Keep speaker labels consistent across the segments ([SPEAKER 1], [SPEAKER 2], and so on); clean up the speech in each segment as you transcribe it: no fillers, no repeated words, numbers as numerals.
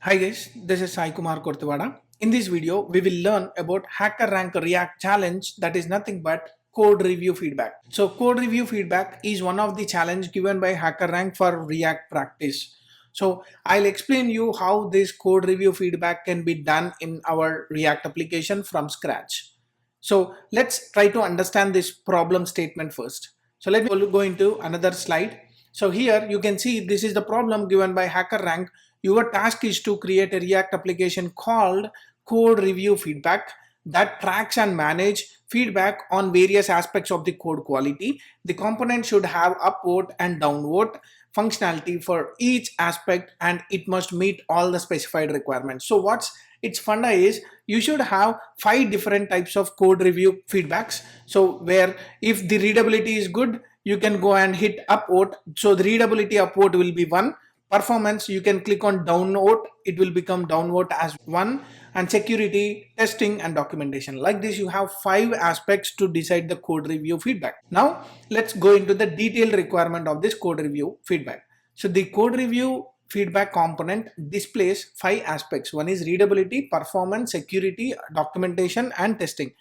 [SPEAKER 1] Hi guys, this is Sai Kumar Kortewada. In this video, we will learn about Hackerrank React challenge that is nothing but code review feedback. So code review feedback is one of the challenge given by Hackerrank for React practice. So I'll explain you how this code review feedback can be done in our React application from scratch. So let's try to understand this problem statement first. So let me go into another slide. So here you can see this is the problem given by Hackerrank. Your task is to create a React application called code review feedback that tracks and manage feedback on various aspects of the code quality. The component should have upvote and downvote functionality for each aspect, and it must meet all the specified requirements. So what's its funda is you should have 5 different types of code review feedbacks. So where if the readability is good, you can go and hit upvote. So the readability upvote will be 1. Performance, you can click on downvote, it will become downvote as 1. And security, testing and documentation. Like this, you have 5 aspects to decide the code review feedback. Now let's go into the detailed requirement of this code review feedback. So the code review feedback component displays 5 aspects. One is readability, performance, security, documentation and testing.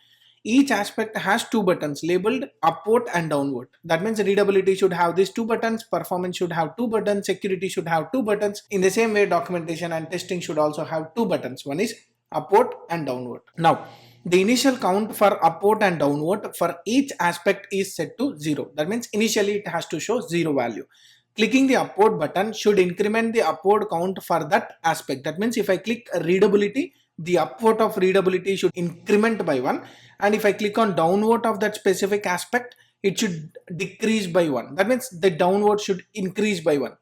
[SPEAKER 1] Each aspect has 2 buttons labeled upvote and downvote. That means readability should have these 2 buttons, performance should have 2 buttons, security should have 2 buttons. In the same way, documentation and testing should also have 2 buttons. One is upvote and downvote. Now, the initial count for upvote and downvote for each aspect is set to 0. That means initially it has to show 0 value. Clicking the upvote button should increment the upvote count for that aspect. That means if I click readability, the upvote of readability should increment by 1, and if I click on downvote of that specific aspect, it should decrease by 1. That means the downvote should increase by 1.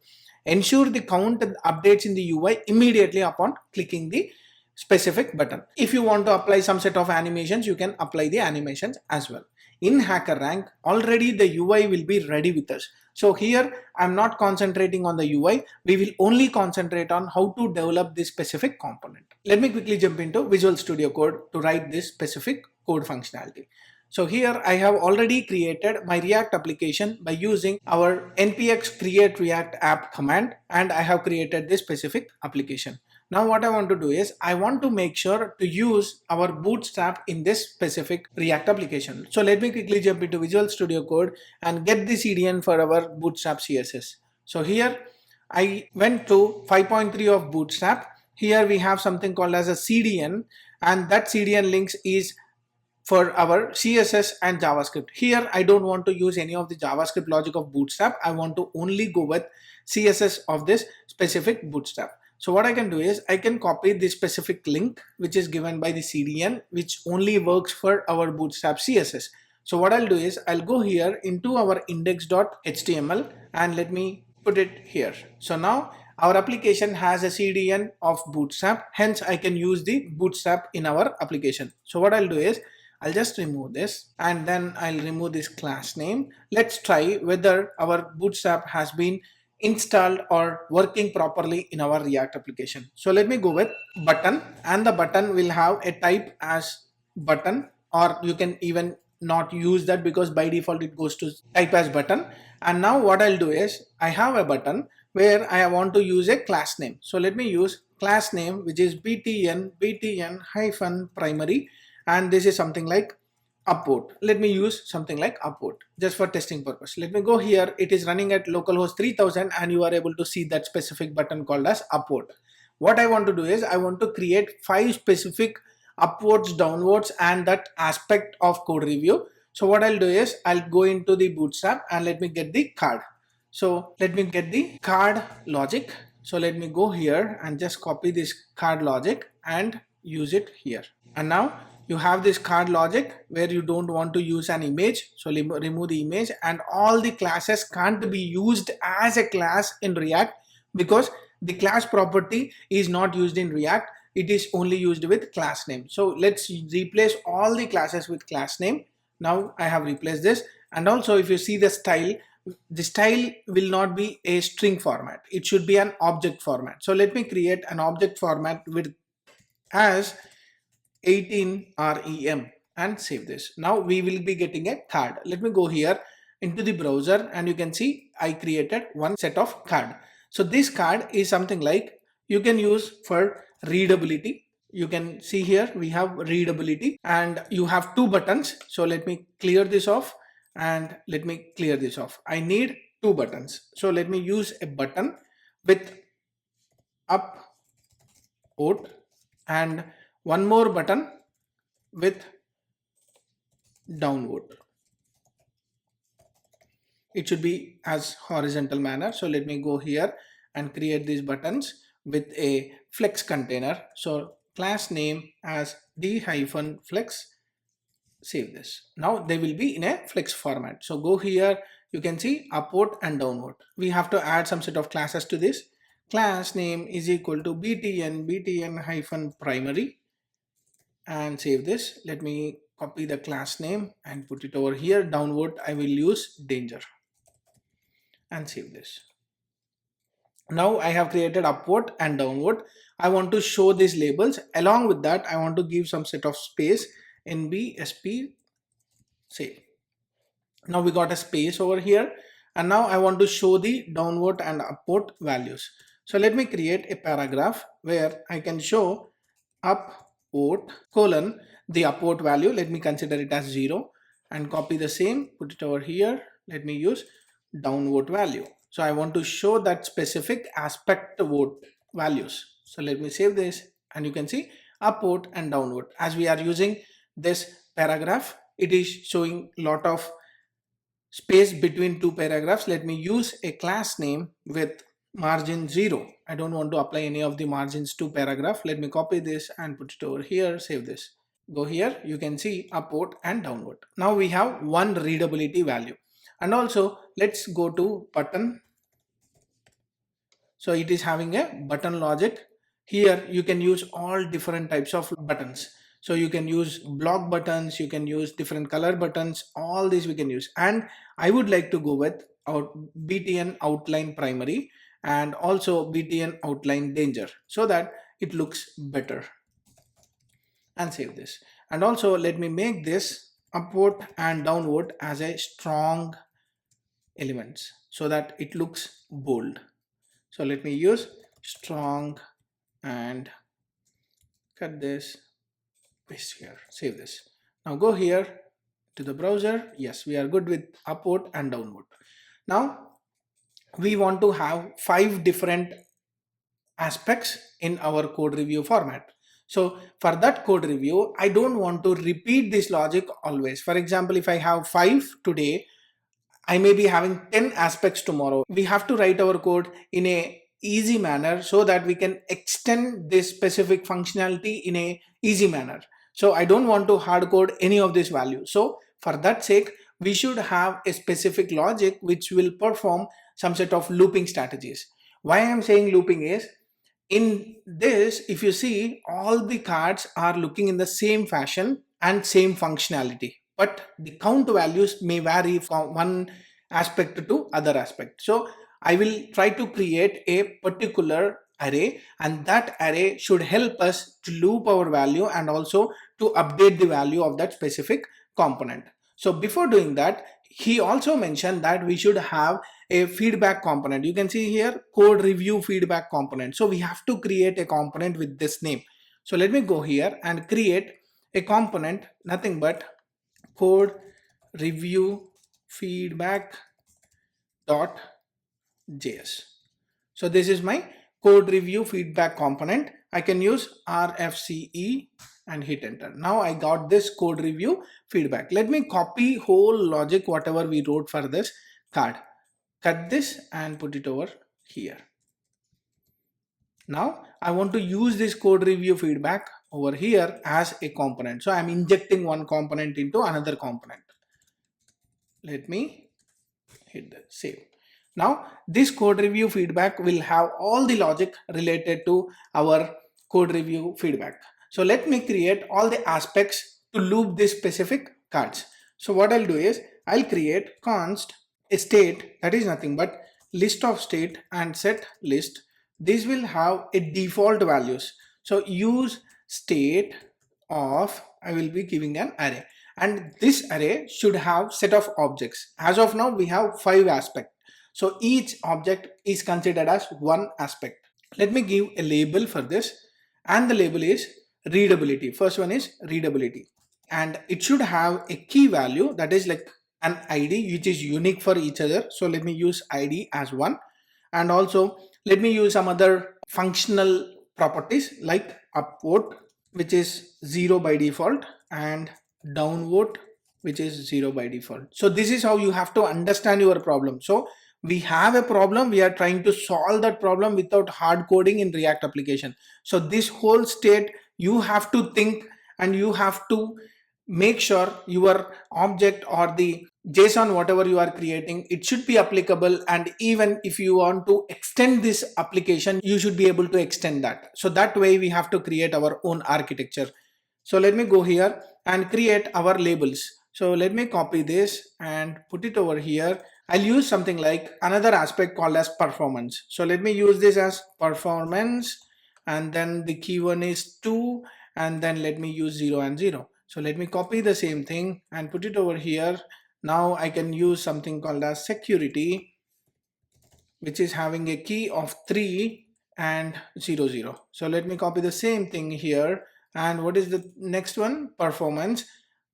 [SPEAKER 1] Ensure the count updates in the UI immediately upon clicking the specific button. If you want to apply some set of animations, you can apply the animations as well. In Hackerrank, already the UI will be ready with us. So here I'm not concentrating on the UI. We will only concentrate on how to develop this specific component. Let me quickly jump into Visual Studio Code to write this specific code functionality. So here I have already created my React application by using our npx create react app command, and I have created this specific application. Now what I want to do is I want to make sure to use our Bootstrap in this specific React application. So let me quickly jump into Visual Studio Code and get the CDN for our Bootstrap CSS. So here I went to 5.3 of Bootstrap. Here we have something called as a CDN, and that CDN links is for our CSS and JavaScript. Here I don't want to use any of the JavaScript logic of Bootstrap. I want to only go with CSS of this specific Bootstrap. So what I can do is I can copy this specific link which is given by the CDN, which only works for our Bootstrap CSS. So what I'll do is I'll go here into our index.html and let me put it here. So now our application has a CDN of Bootstrap, hence I can use the Bootstrap in our application. So what I'll do is I'll just remove this and then I'll remove this class name. Let's try whether our Bootstrap has been installed or working properly in our React application. So let me go with button, and the button will have a type as button, or you can even not use that because by default it goes to type as button. And now what I'll do is I have a button where I want to use a class name. So let me use class name which is btn-primary, and this is something like upvote. Let me use something like upvote just for testing purpose. Let me go here. It is running at localhost 3000 and you are able to see that specific button called as upvote. What I want to do is I want to create 5 specific upvotes, downvotes and that aspect of code review. So what I'll do is I'll go into the Bootstrap and let me get the card. So let me get the card logic. So let me go here and just copy this card logic and use it here. And now you have this card logic where you don't want to use an image. So remove the image, and all the classes can't be used as a class in React because the class property is not used in React. It is only used with class name. So let's replace all the classes with class name. Now I have replaced this, and also if you see the style will not be a string format. It should be an object format. So let me create an object format with as 18 rem and save this. Now we will be getting a card. Let me go here into the browser and you can see I created one set of card. So this card is something like you can use for readability. You can see here we have readability and you have two buttons. So let me clear this off and let me clear this off. I need two buttons. So let me use a button with up out and one more button with downward. It should be as horizontal manner. So let me go here and create these buttons with a flex container. So class name as d-flex. Save this. Now they will be in a flex format. So go here, you can see upward and downward. We have to add some set of classes to this. Class name is equal to btn-primary and save this. Let me copy the class name and put it over here. Downward I will use danger and save this. Now I have created upward and downward. I want to show these labels. Along with that, I want to give some set of space in BSP save. Now we got a space over here, and now I want to show the downward and upward values. So let me create a paragraph where I can show upward colon the upward value. Let me consider it as 0 and copy the same, put it over here. Let me use downward value. So I want to show that specific aspect word values. So let me save this and you can see upward and downward. As we are using this paragraph, it is showing a lot of space between two paragraphs. Let me use a class name with margin 0. I don't want to apply any of the margins to paragraph. Let me copy this and put it over here, save this. Go here, you can see upward and downward. Now we have one readability value. And also let's go to button. So it is having a button logic. Here you can use all different types of buttons. So you can use block buttons, you can use different color buttons, all these we can use. And I would like to go with our BTN outline primary and also BTN outline danger so that it looks better. And save this. And also let me make this upward and downward as a strong elements so that it looks bold. So let me use strong and cut this, paste here, save this. Now go here to the browser. Yes, we are good with upward and downward. Now we want to have 5 different aspects in our code review format. So for that code review, I don't want to repeat this logic always. For example, if I have 5 today, I may be having 10 aspects tomorrow. We have to write our code in a easy manner so that we can extend this specific functionality in a easy manner. So I don't want to hard code any of this value. So for that sake, we should have a specific logic which will perform some set of looping strategies. Why I'm saying looping is, in this, if you see, all the cards are looking in the same fashion and same functionality, but the count values may vary from one aspect to other aspect. So I will try to create a particular array, and that array should help us to loop our value and also to update the value of that specific component. So before doing that, he also mentioned that we should have a feedback component. You can see here code review feedback component. So we have to create a component with this name. So let me go here and create a component, nothing but code review feedback dot JS. So this is my code review feedback component. I can use RFCE and hit enter. Now I got this code review feedback. Let me copy whole logic whatever we wrote for this card. Cut this and put it over here. Now I want to use this code review feedback over here as a component. So I'm injecting one component into another component. Let me hit the save. Now this code review feedback will have all the logic related to our code review feedback. So let me create all the aspects to loop this specific cards. So what I'll do is I'll create const a state, that is nothing but list of state, and set list. This will have a default values. So use state of, I will be giving an array, and this array should have set of objects. As of now we have 5 aspects. So each object is considered as one aspect. Let me give a label for this, and the label is readability. First one is readability, and it should have a key value that is like an ID which is unique for each other. So let me use ID as one, and also let me use some other functional properties like upvote, which is 0 by default, and downvote, which is 0 by default. So this is how you have to understand your problem. So we have a problem, we are trying to solve that problem without hard coding in React application. So this whole state you have to think, and you have to make sure your object or the JSON whatever you are creating, it should be applicable, and even if you want to extend this application, you should be able to extend that. So that way we have to create our own architecture. So let me go here and create our labels. So let me copy this and put it over here. I'll use something like another aspect called as performance. So let me use this as performance, and then the key one is 2, and then let me use 0 and 0. So let me copy the same thing and put it over here. Now I can use something called as security, which is having a key of 3 and 0 0. So let me copy the same thing here. And what is the next one? Performance,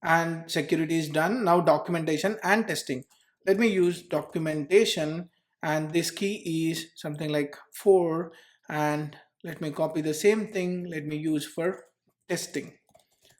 [SPEAKER 1] and security is done. Now documentation and testing. Let me use documentation, and this key is something like 4, and let me copy the same thing. Let me use for testing.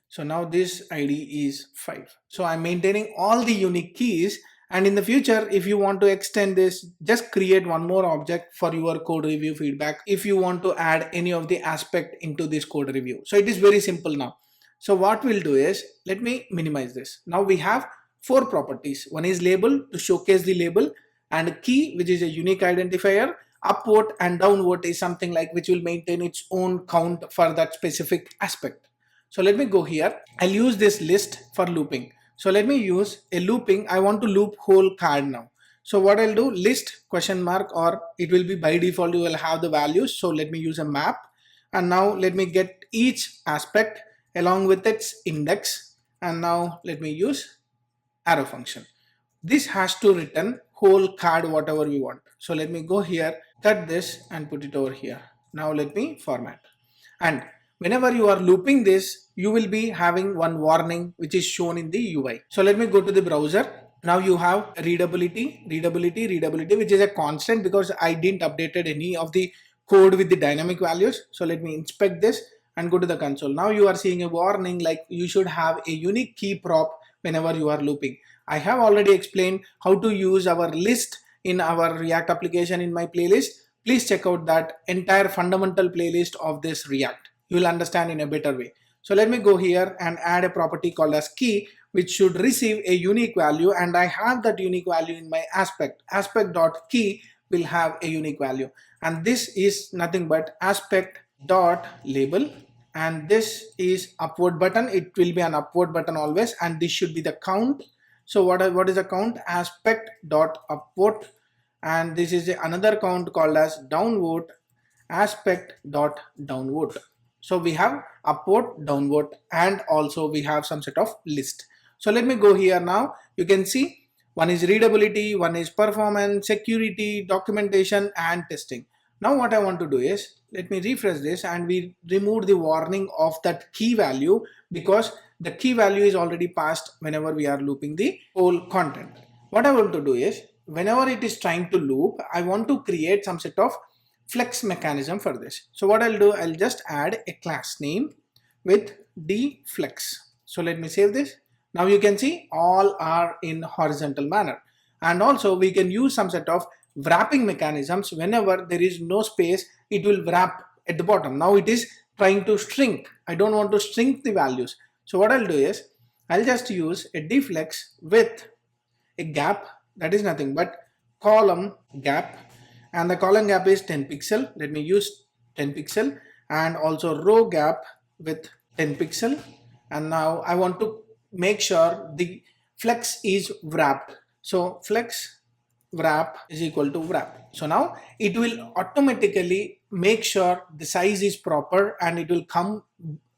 [SPEAKER 1] So now this ID is 5. So I'm maintaining all the unique keys, and in the future, if you want to extend this, just create one more object for your code review feedback if you want to add any of the aspect into this code review. So it is very simple now. So what we'll do is, let me minimize this. Now we have 4 properties. One is label to showcase the label, and key, which is a unique identifier. Upvote and downvote is something like which will maintain its own count for that specific aspect. So let me go here. I'll use this list for looping. So let me use a looping. I want to loop whole card now. So what I'll do, list question mark, or it will be by default you will have the values. So let me use a map, and now let me get each aspect along with its index, and now let me use arrow function. This has to return whole card whatever we want. So let me go here, cut this and put it over here. Now let me format, and whenever you are looping this, you will be having one warning which is shown in the UI. So let me go to the browser. Now you have readability, which is a constant because I didn't updated any of the code with the dynamic values. So let me inspect this and go to the console. Now you are seeing a warning like you should have a unique key prop whenever you are looping. I have already explained how to use our list in our React application in my playlist. Please check out that entire fundamental playlist of this React. You will understand in a better way. So let me go here and add a property called as key, which should receive a unique value, and I have that unique value in my aspect. Aspect.key will have a unique value, and this is nothing but aspect.label, and this is upward button. It will be an upward button always, and this should be the count. So what is the count? Aspect.upvote, and this is another count called as downvote, aspect.downvote. So we have upvote, downvote, and also we have some set of list. So let me go here now. You can see one is readability, one is performance, security, documentation, and testing. Now what I want to do is, let me refresh this, and we remove the warning of that key value because the key value is already passed whenever we are looping the whole content. What I want to do is, whenever it is trying to loop, I want to create some set of flex mechanism for this. So what I'll do, I'll just add a class name with dflex. So let me save this. Now you can see all are in horizontal manner, and also we can use some set of wrapping mechanisms. Whenever there is no space, it will wrap at the bottom. Now it is trying to shrink. I don't want to shrink the values. So what I'll do is, I'll just use a dflex with a gap that is nothing but column gap, and the column gap is 10 pixel. Let me use 10 pixel, and also row gap with 10 pixel. And now I want to make sure the flex is wrapped. So flex wrap is equal to wrap. So now it will automatically make sure the size is proper and it will come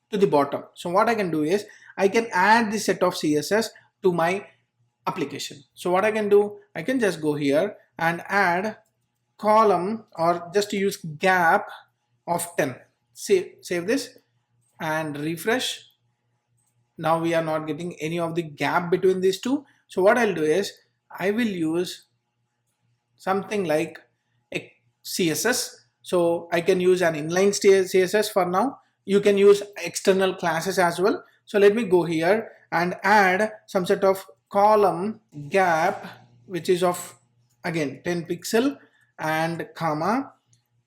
[SPEAKER 1] to the bottom. So what I can do is, I can add this set of CSS to my application. So what I can do, I can just go here and add column, or just use gap of 10. Save this and refresh. Now we are not getting any of the gap between these two. So what I'll do is I will use something like a CSS. So I can use an inline CSS for now. You can use external classes as well. So let me go here and add some sort of column gap, which is of again 10 pixel, and comma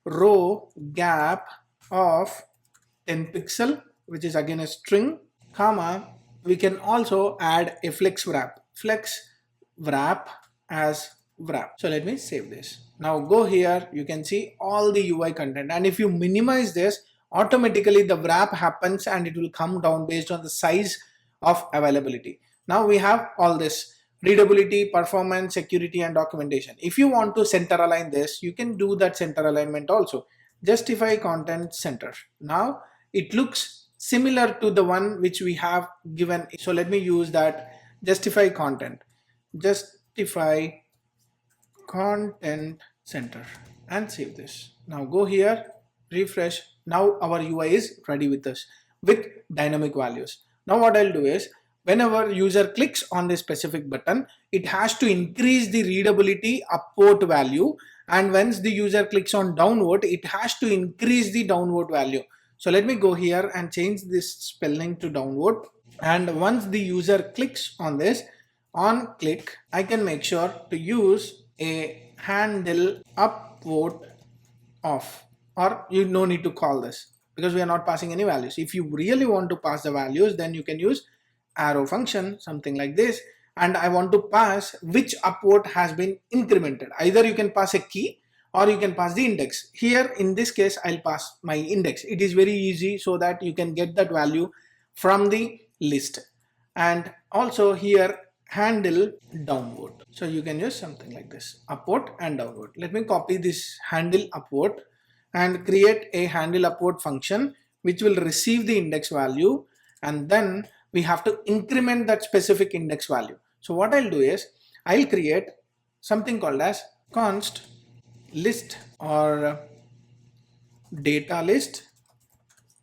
[SPEAKER 1] row gap of 10 pixel, which is again a string, comma we can also add a flex wrap as wrap. So let me save this. Now go here, you can see all the UI content, and if you minimize this, automatically the wrap happens and it will come down based on the size of availability. Now we have all this readability, performance, security, and documentation. If you want to center align this, you can do that center alignment also. Justify content center. Now it looks similar to the one which we have given. So let me use that justify content center and save this. Now go here, refresh. Now our UI is ready with us with dynamic values. Now what I'll do is whenever user clicks on this specific button, it has to increase the readability upward value, and once the user clicks on downward, it has to increase the downward value. So let me go here and change this spelling to downward, and once the user clicks on this, on click, I can make sure to use a handle upward off, or you no need to call this because we are not passing any values. If you really want to pass the values, then you can use arrow function, something like this, and I want to pass which upward has been incremented. Either you can pass a key or you can pass the index. Here in this case I'll pass my index. It is very easy so that you can get that value from the list. And also here handle downward, so you can use something like this, upward and downward. Let me copy this handle upward and create a handle upward function which will receive the index value, and then we have to increment that specific index value. So what I'll do is I'll create something called as const list or data list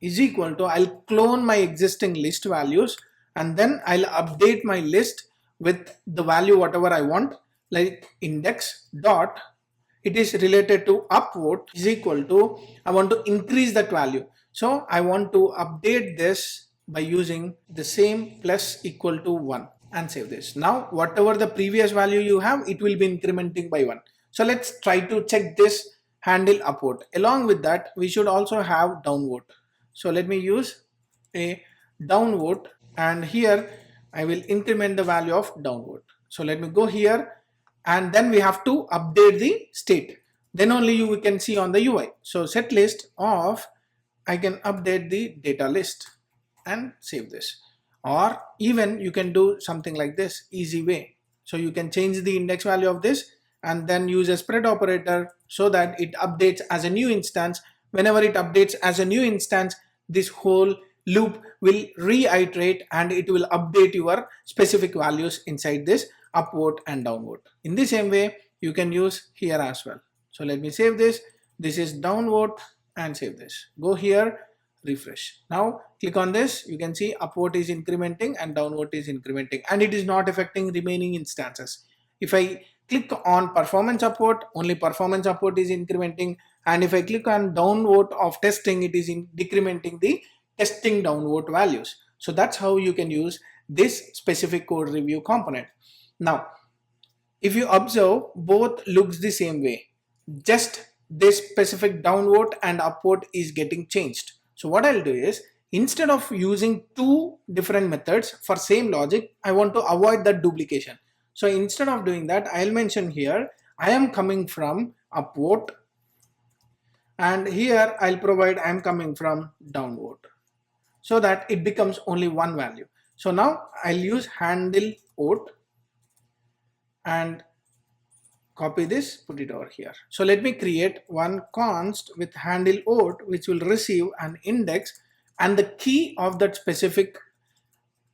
[SPEAKER 1] is equal to, I'll clone my existing list values and then I'll update my list with the value whatever I want, like index dot, it is related to upward is equal to, I want to increase that value. So I want to update this by using the same plus equal to 1 and save this. Now whatever the previous value you have, it will be incrementing by 1. So let's try to check this handle upward. Along with that, we should also have downward. So let me use a downward, and here I will increment the value of downward. So let me go here, and then we have to update the state. Then only you can see on the UI. So set list of, I can update the data list and save this. Or even you can do something like this, easy way. So you can change the index value of this and then use a spread operator so that it updates as a new instance. Whenever it updates as a new instance, this whole loop will reiterate and it will update your specific values inside this upward and downward. In the same way, you can use here as well. So let me save this. This is downward and save this. Go here, refresh. Now click on this. You can see upward is incrementing and downward is incrementing, and it is not affecting remaining instances. If I click on performance upward, only performance upward is incrementing, and if I click on downward of testing, it is decrementing the testing downward values. So that's how you can use this specific code review component. Now if you observe, both looks the same way, just this specific downward and upward is getting changed. So what I'll do is, instead of using two different methods for same logic, I want to avoid that duplication. So instead of doing that, I'll mention here I am coming from upward, and here I'll provide I am coming from downward, so that it becomes only one value. So now I'll use handle out and copy this, put it over here. So let me create one const with handle out, which will receive an index and the key of that specific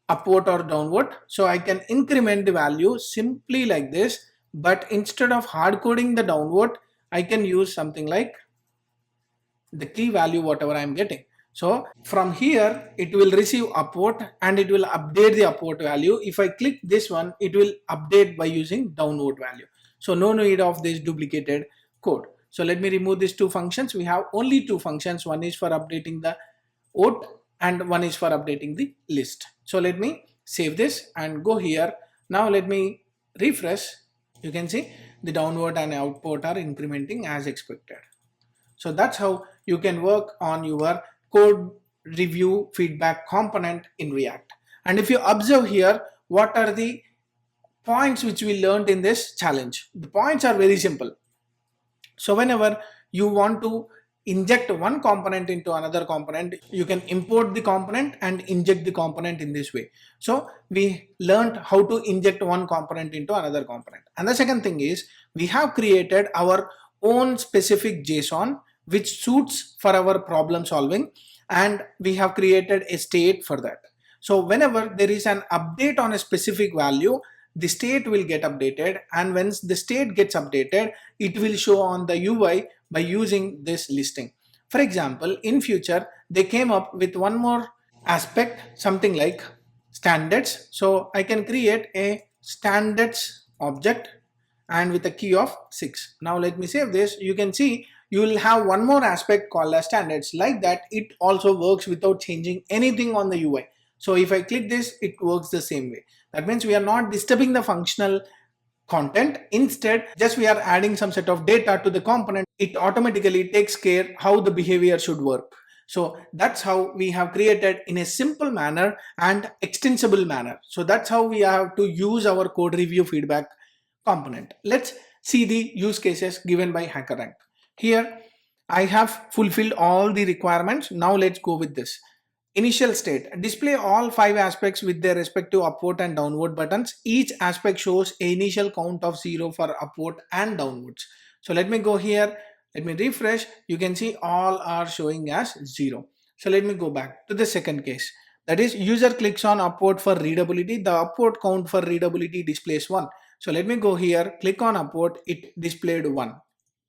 [SPEAKER 1] upward or downward. So I can increment the value simply like this, but instead of hard coding the downward, I can use something like the key value whatever I'm getting. So from here it will receive upvote and it will update the upvote value. If I click this one, it will update by using downvote value. So no need of this duplicated code. So let me remove these two functions. We have only two functions. One is for updating the vote and one is for updating the list. So let me save this and go here. Now let me refresh. You can see the downvote and output are incrementing as expected. So that's how you can work on your code review feedback component in React. And if you observe here, what are the points which we learned in this challenge? The points are very simple. So whenever you want to inject one component into another component, you can import the component and inject the component in this way. So we learned how to inject one component into another component. And the second thing is we have created our own specific JSON which suits for our problem solving, and we have created a state for that. So whenever there is an update on a specific value, the state will get updated, and once the state gets updated, it will show on the UI by using this listing. For example, in future they came up with one more aspect, something like standards. So I can create a standards object and with a key of 6. Now let me save this. You can see you will have one more aspect called as standards. Like that, it also works without changing anything on the UI. So if I click this, it works the same way. That means we are not disturbing the functional content. Instead, just we are adding some set of data to the component. It automatically takes care how the behavior should work. So that's how we have created in a simple manner and extensible manner. So that's how we have to use our code review feedback component. Let's see the use cases given by Hackerrank. Here I have fulfilled all the requirements. Now let's go with this. Initial state, display all 5 aspects with their respective upvote and downvote buttons. Each aspect shows an initial count of 0 for upvote and downvotes. So let me go here, let me refresh. You can see all are showing as 0. So let me go back to the second case. That is, user clicks on upvote for readability. The upvote count for readability displays 1. So let me go here, click on upvote, it displayed 1.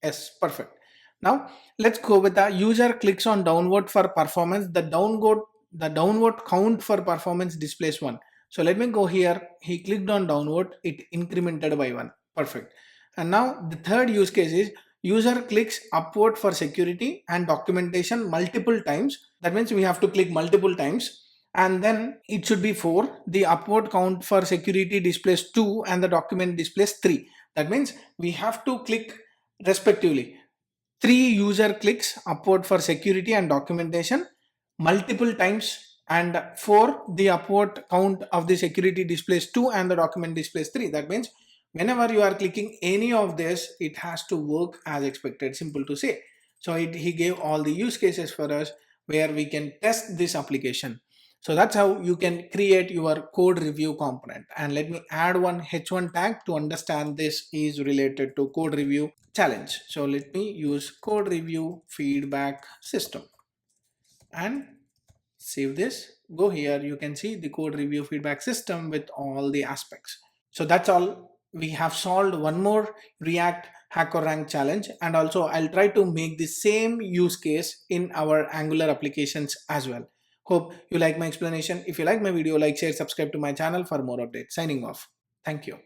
[SPEAKER 1] Yes, perfect. Now let's go with the user clicks on downvote for performance. The downvote count for performance displays 1. So let me go here. He clicked on downvote, it incremented by 1. Perfect. And now the third use case is user clicks upvote for security and documentation multiple times. That means we have to click multiple times, and then it should be 4. The upvote count for security displays 2 and the document displays 3. That means we have to click respectively 3 user clicks upward for security and documentation multiple times, and 4 the upward count of the security displays 2 and the document displays 3. That means whenever you are clicking any of this, it has to work as expected. Simple to say. So he gave all the use cases for us where we can test this application. So that's how you can create your code review component. And let me add one h1 tag to understand this is related to code review challenge. So let me use code review feedback system and save this. Go here, you can see the code review feedback system with all the aspects. So that's all. We have solved one more React Hackerrank challenge, and also I'll try to make the same use case in our Angular applications as well. Hope you like my explanation. If you like my video, like, share, subscribe to my channel for more updates. Signing off. Thank you.